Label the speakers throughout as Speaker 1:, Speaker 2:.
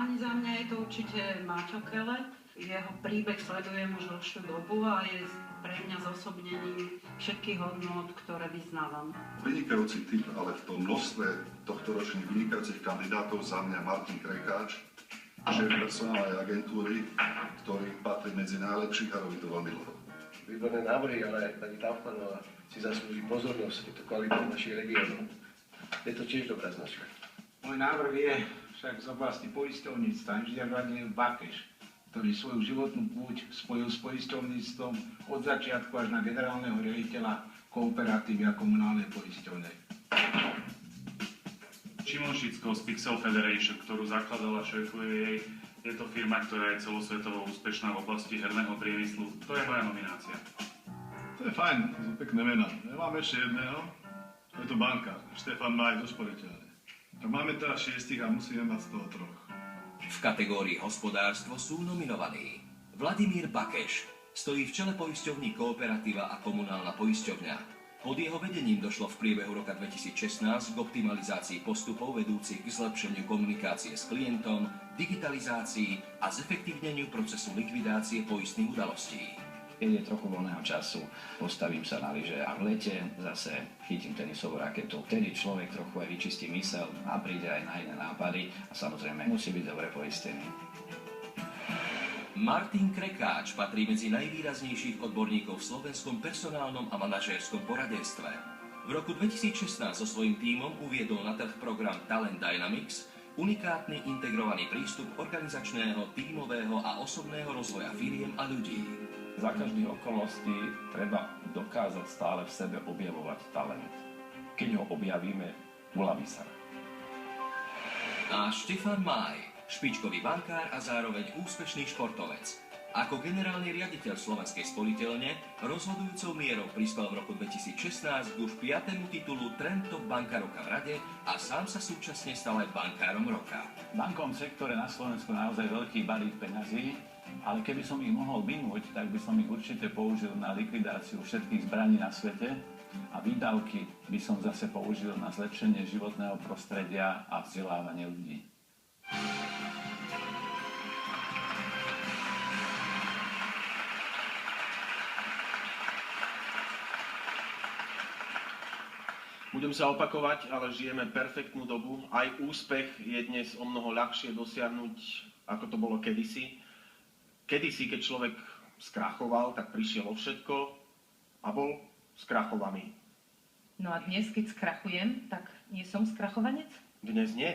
Speaker 1: Páni, za mňa je to určite Maťo Kele. Jeho príbeh sledujem už dlhšiu dobu a je pre mňa zosobnením všetkých hodnôt, ktoré vyznávam.
Speaker 2: Vynikajúci typ, ale v tom množstve tohtoročných vynikajúcich kandidátov za mňa Martin Krekáč, šéf personálnej agentúry, ktorý patrí medzi najlepších a robí to veľmi dlho.
Speaker 3: Výborné návrhy, ale pani Taufmanová si zaslúži pozornosť, je to kvalitou našich regiónov. Je to tiež dobrá značka.
Speaker 4: Môj návrh je však z oblasti poisťovníctva inžinier Vladimír Bakeš, ktorý svoju životnú púť spojil s poisťovníctvom od začiatku až na generálneho riaditeľa kooperatívy a komunálnej poisťovnej.
Speaker 5: Šimon Šicko z Pixel Federation, ktorú zakladala a šéfuje jej, je to firma, ktorá je celosvetovo úspešná v oblasti herného priemyslu. To je moja nominácia.
Speaker 6: To je fajn, to sú pekné mená. Ja mám ešte jedného, je to bankár, Štefan Maj zo Šporiteľne. Tak máme teraz 6 a musíme mať z toho 3.
Speaker 7: V kategórii hospodárstvo sú nominovaní Vladimír Bakeš, stojí v čele poisťovní Kooperatíva a komunálna poisťovňa. Pod jeho vedením došlo v priebehu roka 2016 k optimalizácii postupov vedúcich k zlepšeniu komunikácie s klientom, digitalizácii a zefektívneniu procesu likvidácie poistných udalostí.
Speaker 8: Keď je trochu voľného času, postavím sa na lyže a v lete zase chytím tenisovú raketu. Vtedy človek trochu aj vyčistí myseľ a príde aj na iné nápady a samozrejme musí byť dobre poistený.
Speaker 7: Martin Krekáč patrí medzi najvýraznejších odborníkov v slovenskom personálnom a manažérskom poradenstve. V roku 2016 so svojím tímom uviedol na trh program Talent Dynamics, unikátny integrovaný prístup organizačného, tímového a osobného rozvoja firiem a ľudí.
Speaker 9: Za každých okolností treba dokázať stále v sebe objavovať talent. Keď ho objavíme, uľaví sa.
Speaker 7: A Štefan Maj, špičkový bankár a zároveň úspešný športovec. Ako generálny riaditeľ Slovenskej sporiteľne rozhodujúcou mierou prispel v roku 2016 k už 5. titulu Trend Top Banka roka v Rade a sám sa súčasne stal aj bankárom roka.
Speaker 10: V bankovom sektore na Slovensku naozaj veľký balík peňazí, ale keby som ich mohol minúť, tak by som ich určite použil na likvidáciu všetkých zbraní na svete a výdavky by som zase použil na zlepšenie životného prostredia a vzdelávanie ľudí.
Speaker 11: Budem sa opakovať, ale žijeme perfektnú dobu. Aj úspech je dnes o mnoho ľahšie dosiahnuť, ako to bolo kedysi. Kedysi, keď človek skrachoval, tak prišiel o všetko a bol skrachovaný.
Speaker 12: No a dnes, keď skrachujem, tak nie som skrachovanec?
Speaker 11: Dnes nie.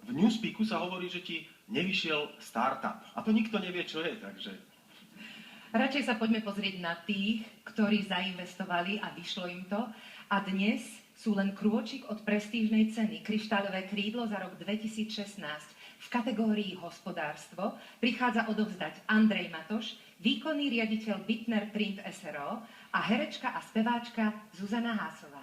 Speaker 11: V Newspeaku sa hovorí, že ti nevyšiel startup. A to nikto nevie, čo je, takže...
Speaker 12: Radšej sa poďme pozrieť na tých, ktorí zainvestovali a vyšlo im to. A dnes sú len krôčik od prestížnej ceny Kryštálové krídlo za rok 2016. V kategórii hospodárstvo prichádza odovzdať Andrej Matoš, výkonný riaditeľ Bitner Print SRO a herečka a speváčka Zuzana Hásová.